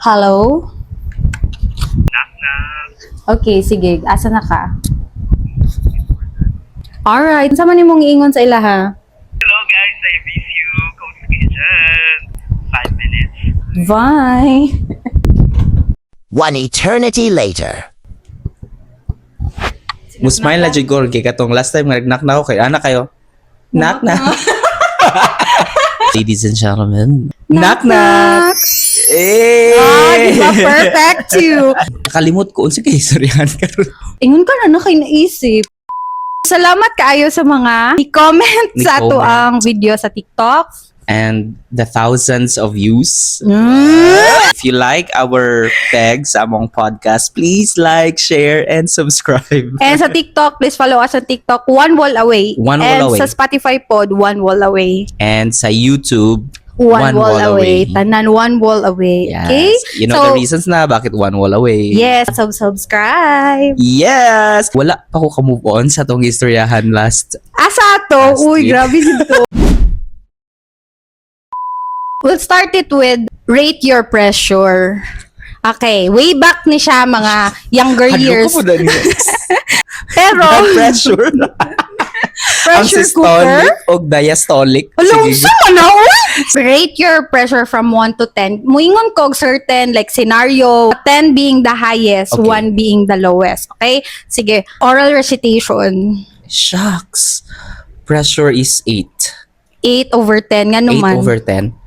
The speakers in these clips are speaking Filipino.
Hello? Knock, knock. Okay, sige. Asa na ka? Alright. Sa man imong iingon sa ila ha? Hello guys, I miss you. Coach Kitchen. 5 minutes. Bye! One eternity later. Musmail na jigor kay katong last time nga nag-knock na ako kay anak kayo. Knock na. Ladies and gentlemen, knock knock. Ah, di ba? Perfect too! Nakalimot ko unsa kay istoryahan karon. Ingon ka na kay naisip. Salamat kaayo sa mga i-comment sa ato Ni-comment. ang video sa TikTok. And the thousands of views. Mm. If you like our pegs among podcast, please like, share, and subscribe. And sa TikTok, please follow us on TikTok, One Wall Away. One Wall and Away. sa Spotify pod, One Wall Away. And sa YouTube, One Wall Away. Tanan, One Wall Away. Yes. Okay? You know the reasons na bakit one wall away. Yes, subscribe. Yes! Wala pa ko ka-move on sa tong istoryahan last. Asa to? Last Uy, week. grabe dito. We'll start it with Rate Your Pressure. Okay, way back ni siya mga younger years. Hadlo ko po na niya. Pero, Blood pressure. Ang pressure systolic cooker? o diastolic. Alam, Sige. sama na, Rate your pressure from 1 to 10. Muingon ko certain like scenario, 10 being the highest, Okay. 1 being the lowest. Okay? Sige, oral recitation. Shucks. Pressure is 8. 8 over 10. Nga 8 naman. over 10.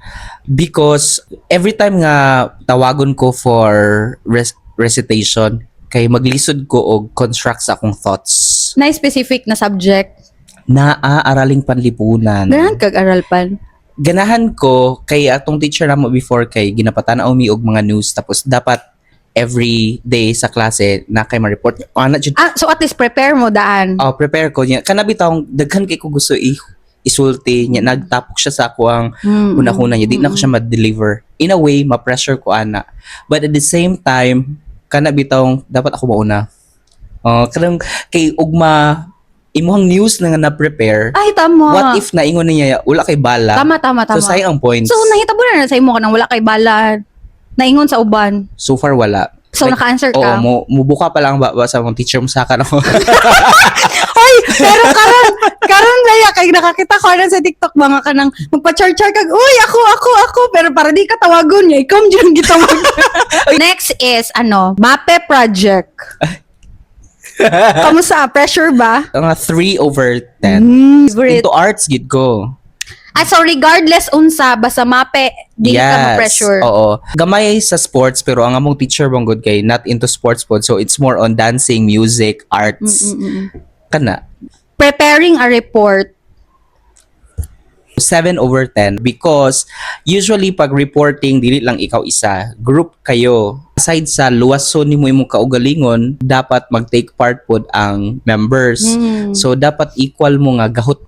Because every time nga tawagon ko for recitation, kay maglisod ko og construct sa akong thoughts. Na specific na subject. Naaaraling panlipunan. Ganahan kag aral pan. Ganahan ko kay atong teacher namo before kay ginapatanaw mi og mga news tapos dapat every day sa klase na kay ma-report. Ana jud So at least prepare mo daan. prepare ko niya. Kana bitawng daghan kay ko gusto isulti niya. Nagtapok siya sa ako ang una-una niya. Di na ko siya ma-deliver. In a way, ma-pressure ko ana. But at the same time, kana bitawng dapat ako mauna. Kanang kay ugma imuhang news na nga na-prepare. Ay, tama. What if naingon niya wala kay bala? Tama. So sayang ang points. So, nahitabo na sa imo ka nang wala kay bala. Naingon sa uban. So far wala. So, naka-answer ka? Oo, mubuka pa lang ba sa mong teacher mo sa akin ako. Hoy, pero karon laya kay nakakita ko na sa TikTok mga kanang magpa-char-char kag, uy, ako, pero para di ka tawagon niya, ikaw diyan gitawag. Next is MAPE project. Kamusta? Pressure ba? Mga 3 over 10. Favorite. Into arts gid ko. So regardless unsa basta MAPE, dili ka ma-pressure. Oo. Gamay sa sports pero ang among teacher mong good kay not into sports pod so it's more on dancing, music, arts. Kana. Preparing a report. 7 over 10 because usually pag reporting dili lang ikaw isa, group kayo. Aside sa luwason nimo imong kaugalingon, dapat mag-take part pod ang members. So dapat equal mo nga gahot.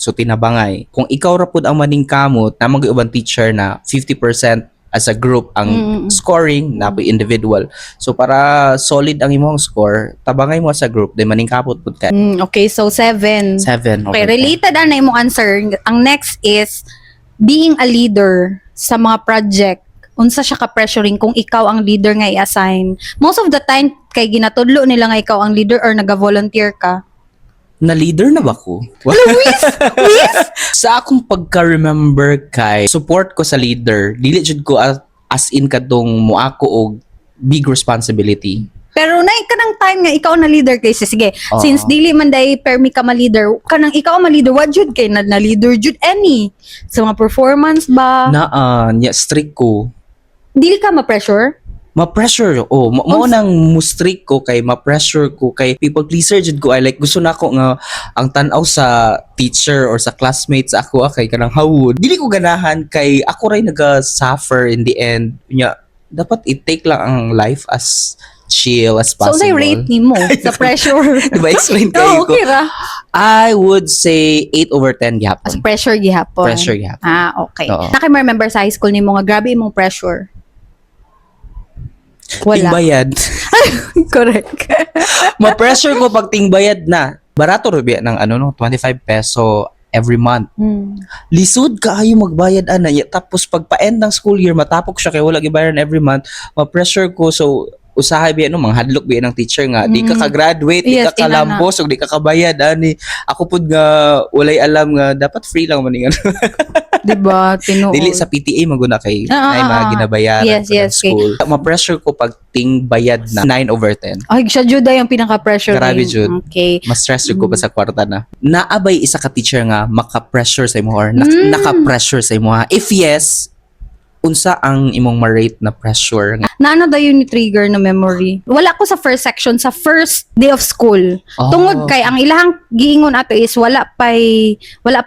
So tinabangay. Kung ikaw ra pod ang maningkamot, namang ubang teacher na 50% as a group ang scoring na individual. So para solid ang imong score, tabangay mo sa group, then maningkamot pod ka. Okay, so 7. 7 Okay, over 10. related na imong answer. Ang next is being a leader sa mga project. Unsa siya ka-pressuring kung ikaw ang leader nga i-assign. Most of the time, kay ginatudlo nila nga ikaw ang leader or naga-volunteer ka. Na leader na ba ko? Sa akong pagka-remember kay support ko sa leader, dili jud ko as in kadtong moako og big responsibility. Pero na kanang time nga ikaw na leader kay sige, Oo. since dili man day permi ka ma-leader, kanang ikaw ang ma-leader, what jud kay na leader jud any? Sa mga performance ba? Nya strict ko. Dili ka ma-pressure? Ma-pressure mo nang mo-strict ko kay ma-pressure ko kay people pleaser jud ko. I like gusto na ko nga ang tan-aw sa teacher or sa classmates ako kay kanang hawod. Dili ko ganahan kay ako ray naga-suffer in the end. Nya dapat i-take lang ang life as chill as possible. So, na-rate ni mo sa pressure. Diba explain kayo ko? Okay ra. I would say 8 over 10 As gyapon. pressure gihapon. Pressure gyapon. Okay. Oo. Naka-remember sa high school ni mo nga grabe imong pressure. Wala. Tingbayad. Correct. Ma-pressure ko pag tingbayad na. Barato rubi ng 25 peso every month. Lisod ka ayo magbayad ana nya, tapos pag pa-end ng school year matapok siya kay wala gibayaran every month, ma-pressure ko. So usahay biya no mga hadlok biya ng teacher nga di ka ka-graduate, di Yes, ka kalambos ug di ka kabayad ani. Ako pud nga walay alam nga dapat free lang man nga. Diba? Tinuod. Dili sa PTA maguna kay ay mga ginabayaran Yes, ko ng yes, kay- school. Ma-pressure ko pag ting bayad na 9/10. Ay, siya jud ay ang pinaka-pressure. Grabe, ngayon. jud. Okay. Mas stress jud ko pa sa kwarta na. Naabay isa ka teacher nga maka-pressure sa imo or naka-pressure sa imo ha. If yes, unsa ang imong ma-rate na pressure nga? Naano dayon ni trigger na memory? Wala ko sa first section, sa first day of school. Oh. Tungod kay ang ilahang giingon ato is wala pa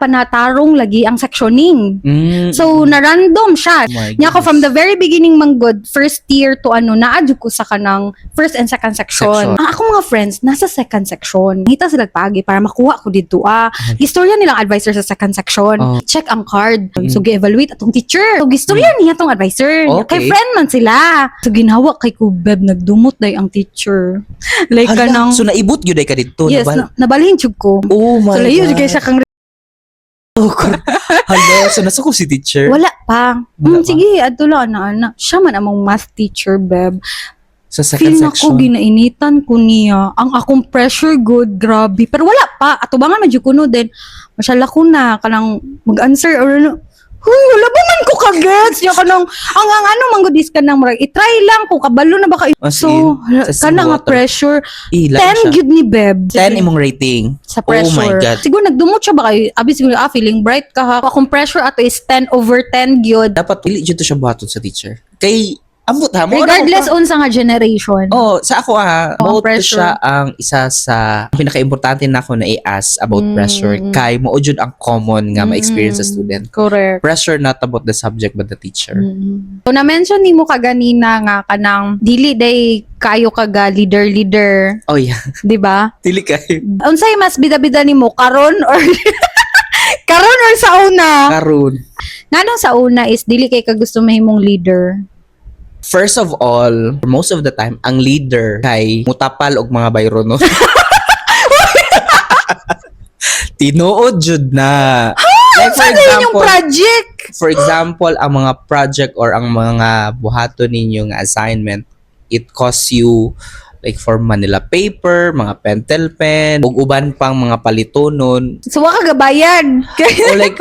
natarong lagi ang sectioning. So na random siya. Oh my Nya ko goodness. from the very beginning manggod, first year to naadyo ko sa kanang first and second section. Section. Ang akong mga friends nasa second section. Ngita sila pagi para makuha ko dito. Istorya nilang advisor sa second section. Oh. Check ang card. So gi-evaluate atong teacher. So istorya niya tong advisor. Okay. Kay friend man sila. So ginawa kay ko beb nagdumot day ang teacher. Like Hala, kanang so naibot gyud ay ka dito yes, nabalhin jud ko. Oh my So layo God. jud kay siya kang Hala, so nasa ko si teacher. wala pa. Wala pa? Sige, adto lang ana. Siya man among math teacher, beb. Sa Feel second na ko section. ginainitan ko niya. Ang akong pressure good, grabe. Pero wala pa. Atubangan man jud kuno din. Masyala ko na kanang mag-answer or ano. Huy, wala ba man ko ka-gets? Yung kanang, ang ano, manggudis ka nang marag. I-try lang kung kabalo na ba kayo. As So, in, sa kanang nga seawater. pressure. Ilan 10 siya? gyud ni Beb. 10 imong rating. Sa Oh pressure. my God. Siguro nagdumot siya ba kayo? Abi siguro, feeling bright ka ha. Akong pressure ato is 10/10 gyud. Dapat dili jud to siya buhaton sa teacher. Kay ambot ha mo. Regardless unsa nga generation. Oh, sa ako ha, Oh, both pressure. siya ang isa sa pinaka-importante na ako na i-ask about pressure. Kay mo jud ang common nga ma-experience sa student. Correct. Pressure not about the subject but the teacher. So na-mention nimo kaganina nga kanang dili day kayo kaga leader, Oh yeah, di ba? dili kay Unsay mas bida-bida nimo karon or karon or sa una? karon. Nganong sa una is dili kay ka gusto mahimong leader. First of all, most of the time, ang leader kay mutapal og mga bayro no. Tinuod jud na. Like Sa yung project. for example, ang mga project or ang mga buhaton ninyo nga assignment, it costs you like for Manila paper, mga pentel pen, ug uban pang mga palitonon. So wa ka gabayad. O like,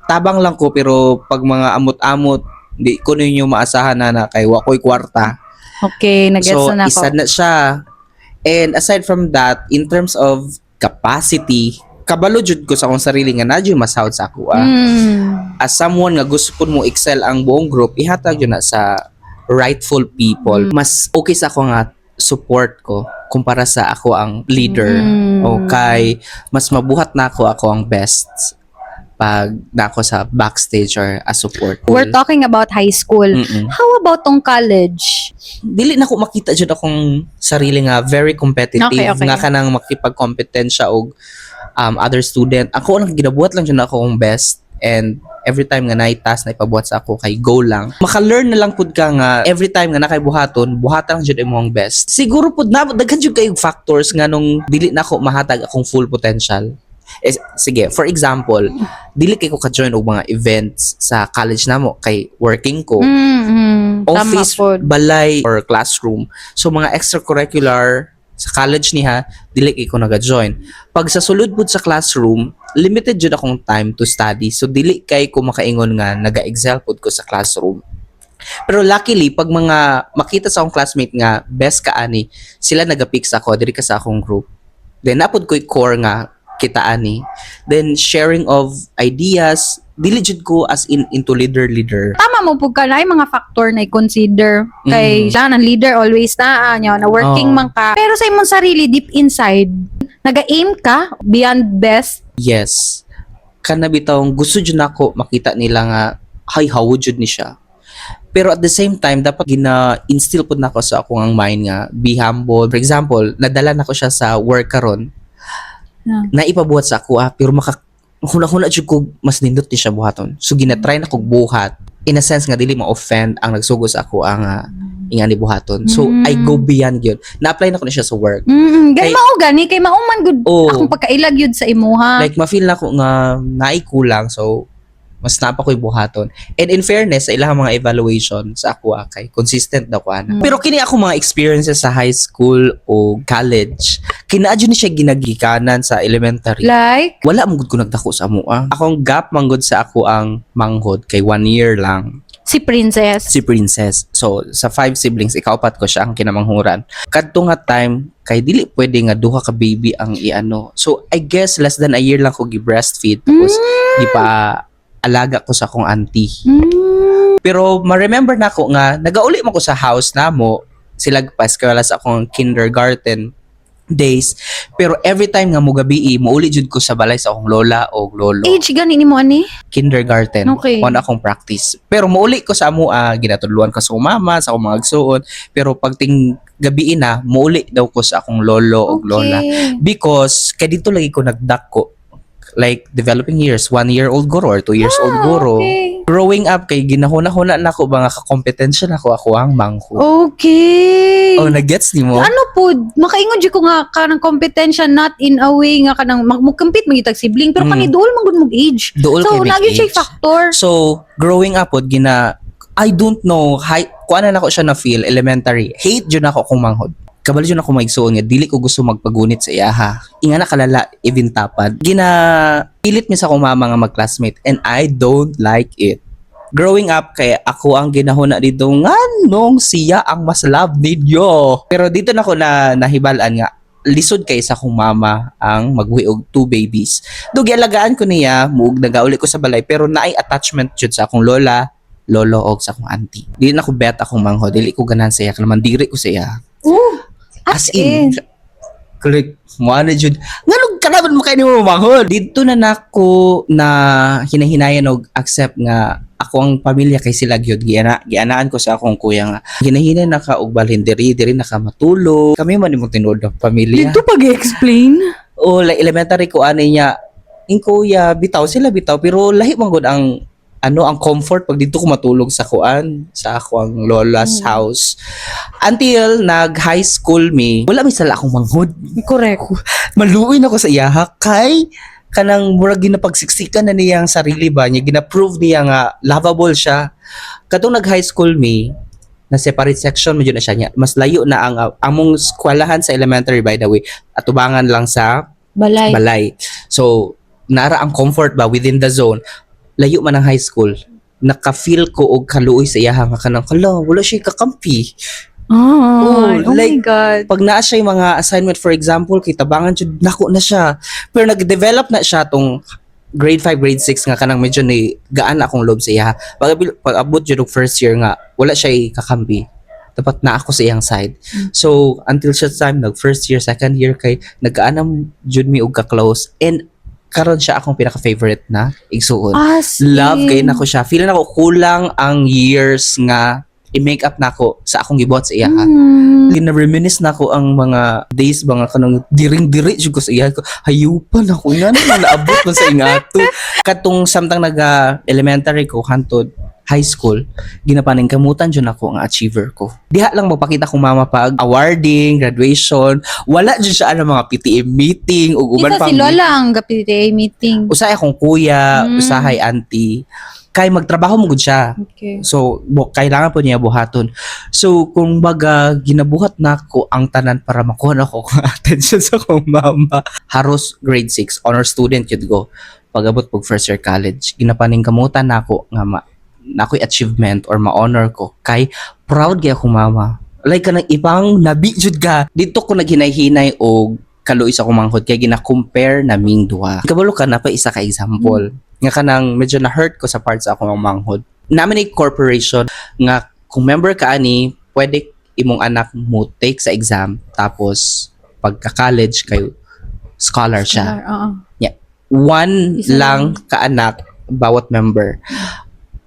tabang lang ko pero pag mga amot-amot, di ko ninyo maasahan na kay wakoy kwarta. Okay, nagets So, na isa ako. na siya. And aside from that, in terms of capacity, kabalo jud ko sa akong sarili nga nadyo masahod sa ako. As someone nga gusto po mo excel ang buong group, ihatag yun na sa rightful people. Mas okay sa ako nga support ko kumpara sa ako ang leader. Okay, mas mabuhat na ako ang best pag na ako sa backstage or as support. We're talking about high school. Mm-mm. How about tong college? Dili na ko makita jud akong sarili nga very competitive Okay. nga kanang makipag-competensya og other student. Ako lang ginabuhat lang jud ako akong best, and every time nga naay task na ipabuhat sa ako kay go lang. Maka-learn na lang pud ka nga every time nga nakay buhaton, buhatan lang jud imong best. Siguro pud na daghan jud kay factors nga nung dili na ko mahatag akong full potential. Sige, for example, dili kay ko ka-join og mga events sa college namo kay working ko. Office, Tama pod. balay, or classroom. So, mga extracurricular sa college niya, dili kay ko naga-join. Pag sa sulod pud sa classroom, limited jud akong time to study. So, dili kay ko makaingon nga naga-excel pud ko sa classroom. Pero luckily, pag mga makita sa akong classmate nga best ka ani, sila naga-pick sa ako, diri ka sa akong group. Then, napod ko'y core nga kita ani. Then, sharing of ideas, dili jud ko as into leader. Tama mo pug ka na mga factor na i-consider kay siya ng leader always na working Oo. man ka, pero sa imong sarili deep inside naga-aim ka beyond best. Yes. Kana bitawng gusto jud nako makita nila nga hay hawod jud ni siya. Pero at the same time dapat gina-instill pud nako sa akong ang mind nga be humble. For example, nadala nako siya sa work karon. Na ipabuhat sa ako pero huna jud ko mas nindot ni siya buhaton. So ginatry na kog buhat in a sense nga dili ma-offend ang nagsugo sa ako ang ingani buhaton. So I go beyond yun. Na-apply na ko na siya sa work. Gani Kay- mao gani kay mauman gud Oo. akong pagkailag yun sa imuha. Like ma-feel na ko nga naikulang, so mas napa ko'y buhaton. And in fairness, sa ilang mga evaluation sa ako kay consistent na ko ana. Pero kini ako mga experiences sa high school o college, kinaadyo ni siya ginagikanan sa elementary. Like, Wala mong ko nagdako sa mua. Akong gap manggod sa ako ang manghod kay 1 year lang si Princess. si Princess. So sa 5 siblings, ikaapat ko siya ang kinamanghuran. Kadto nga time kay dili pwede nga duha ka baby ang iano. So I guess less than a year lang ko gi-breastfeed tapos di pa alaga ko sa akong auntie. Pero ma-remember na ko nga nagauli man ko sa house namo sila pa eskwela sa akong kindergarten days. Pero every time nga mo gabi, muuli jud ko sa balay sa akong lola o lolo. Age gani nimo ani? Kindergarten. Okay. On akong practice. Pero muuli ko sa amo, ginatudluan ko sa akong mama, sa akong mga agsuon. Pero pagting gabi na, muuli daw ko sa akong lolo o lola. Because, kaya dito lagi ko nagdako. Like, developing years, 1 year old guro or 2 years old guro. Okay. Growing up, kay ginahuna-huna na ko, mga kakompetensya na ako ang mangho. Okay. Oh, nag-gets ni mo? Ano po, makaingon jud ko nga kanang kompetensya not in a way nga kanang magmukompete magitag sibling pero kani duol man gud mong age. Duol So kay big nagyud siya age. factor. So, growing up, I don't know, kuha na ako siya na feel, elementary. Hate dyan ako kung manghod. Kabalo dyan ako maigsuon nga, dili ko gusto magpagunit sa iyaha. Inga na kalala, even tapad. Pilit mi sa akong mama nga mag-classmate and I don't like it. Growing up, kaya ako ang ginahuna dito nga nung siya ang mas love ninyo. Pero dito na ako nahibalaan nga, lisod kay sa akong mama ang maghuwi og 2 babies. Dugi alagaan ko niya, muug nagauli ko sa balay, pero naay attachment jud sa akong lola, lolo og sa akong auntie. Dili na ko bet akong mangho, dili ko ganan sa iya, kalaman diri ko sa iya. As in, click mo na jud. Nganong kanaman mo kay nimo manghod? Dito na nako na hinahinayan og accept nga ako ang pamilya kay sila gyud gianaan ko sa akong kuya nga hinahinay na ka og balhin diri naka matulog. Kami man imong tinuod ng pamilya. Dito pag-explain. O like elementary ko ani niya in kuya bitaw sila bitaw pero lahi man gud ang ang comfort pag dito ko matulog sa kuan sa akong lola's house until nag high school me wala may sala akong manghod. Correct. Maluoy na ko sa iyaha kay kanang murag ginapagsiksikan na niya ang sarili ba niya gina-prove niya nga lovable siya kadtong nag high school me na separate section medyo na siya niya mas layo na ang among eskwelahan sa elementary by the way atubangan lang sa balay. So nara ang comfort ba within the zone layo man ang high school naka-feel ko og kaluoy sa iyaha nga kanang wala siya kakampi. Oh my like, God. Pag naa siya yung mga assignment for example kitabangan jud nako na siya pero nag-develop na siya tong grade 5 grade 6 nga kanang medyo ni gaan akong loob sa iyaha pag abot jud og first year nga wala siya kakampi dapat na ako sa iyang side. So until siya time nag first year second year kay nagaanam jud mi og ka-close and karon siya akong pinaka-favorite na igsuon. Love kay nako siya. Feel na ko kulang ang years nga i-make up nako sa akong gibuhat sa iya. Gina-reminisce nako ang mga days mga kanang diring-diri jud ko sa iya ko. Hayupan ako nga na naabot man sa ingato. Katong samtang naga-elementary ko hantod high school, ginapaning kamutan jud ako ang achiever ko. Diha lang magpakita kong mama pag awarding, graduation, wala jud siya ang mga PTA meeting ug uban Isa pang si Lola ang PTA meeting. usahay akong kuya, usahay auntie, kay magtrabaho mo gud siya. Okay. So, kailangan po niya buhaton. So, kung baga, ginabuhat na ko ang tanan para makuha na ko ang attention sa akong mama. Haros grade 6, honor student yun go. Pag-abot pag first year college, ginapaning kamutan na ako nga na ako'y achievement or ma-honor ko. Kay, proud kaya akong mama. Like, kanang ibang nabi jud ka. Dito ko naghinay-hinay o kaluoy sa akong manghod kaya gina-compare na ming duha. Kabalo ka na pa isa ka example. Nga kanang medyo na-hurt ko sa part sa akong manghod. Namin ay corporation nga kung member ka ani, pwede imong anak mo take sa exam tapos pagka-college kayo scholar siya. Yeah. One Isa lang ka-anak bawat member.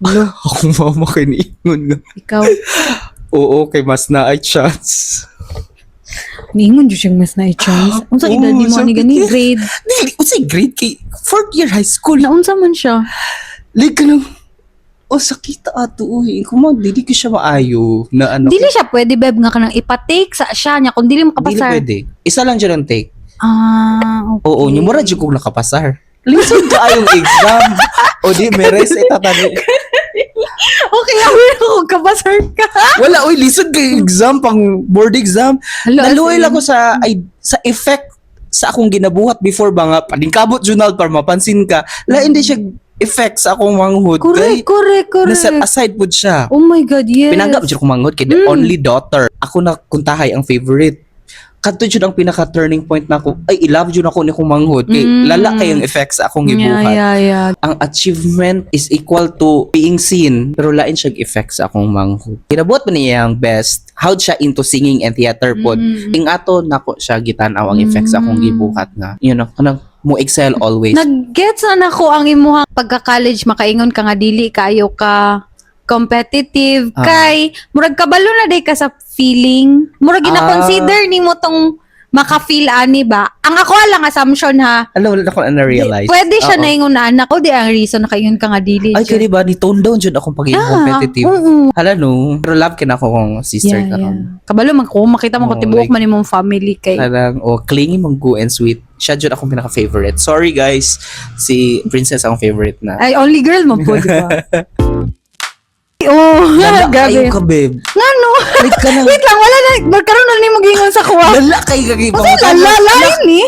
Akong mama kay niingon nga. Ikaw. Oo, kay mas na ay chance. Niingon jud siyang mas na chance. Unsa edad ni mo ni gani grade? Dili, unsay grade kay 4th year high school. Naunsa man siya? Like ka lang, sakita ato uy. Kung dili ko siya maayo na ano. Dili siya pwede, beb, nga kanang ipatake sa siya niya kung dili Dili makapasar. pwede. Isa lang dyan ang take. Okay. Oo, yung mura dyan kong nakapasar. Lisod ka ayong exam. O di, meres itatani. Okay, awin ako kapasar ka. Wala, uy, lisod ka yung exam, pang board exam. Hala, Naluoy as lang ko sa effect sa akong ginabuhat before ba nga, paningkabot journal para mapansin ka. Hindi siya effect sa akong manghud. Correct, correct, Naset correct. aside po siya. Oh my God, yes. Pinanggap dyan kong manghud kay the only daughter. Ako na kuntahay ang favorite. Kadto dyan ang pinaka-turning point na ako. Ay, i-love dyan ako ni kong manghud. Kay lala kayong effects sa akong gibuhat. Yeah. Ang achievement is equal to being seen, pero lain siyang effects sa akong manghud. Kinabuhat man niya ang best. How siya into singing and theater pod. Ing ato nako siya gitanaw ang effects sa akong gibuhat nga. You know, kanang mo excel always. Nag-gets na nako ang imuhang pagka-college, makaingon ka nga dili kayo ka competitive kay murag kabalo na day ka sa feeling. Murag gina-consider nimo tong maka-feel ani ba? Ang ako lang assumption ha. Alam, wala ko na-realize. Pwede siya Oo. na ingon na anak ko di ang reason na kayon ka nga dili. Ay, kaya ba, ni-tone down dyan akong pagiging competitive. Oo. Hala no, pero love ka na ako kong sister ka ron. Kabalo man ko makita mo ko Oo, tibuok like- man imong family kay. Parang, clingy mong go and sweet. Siya dyan akong pinaka-favorite. Sorry guys, si Princess akong favorite na. Ay only girl mo po di ba? Oh, Lala gabi. kayo ka, babe. Ngano? Wait ka na. Wait lang, wala na. Magkaroon na ni mo gingon sa kuha. Lala kayo ka, babe. Kasi lala, lain ni.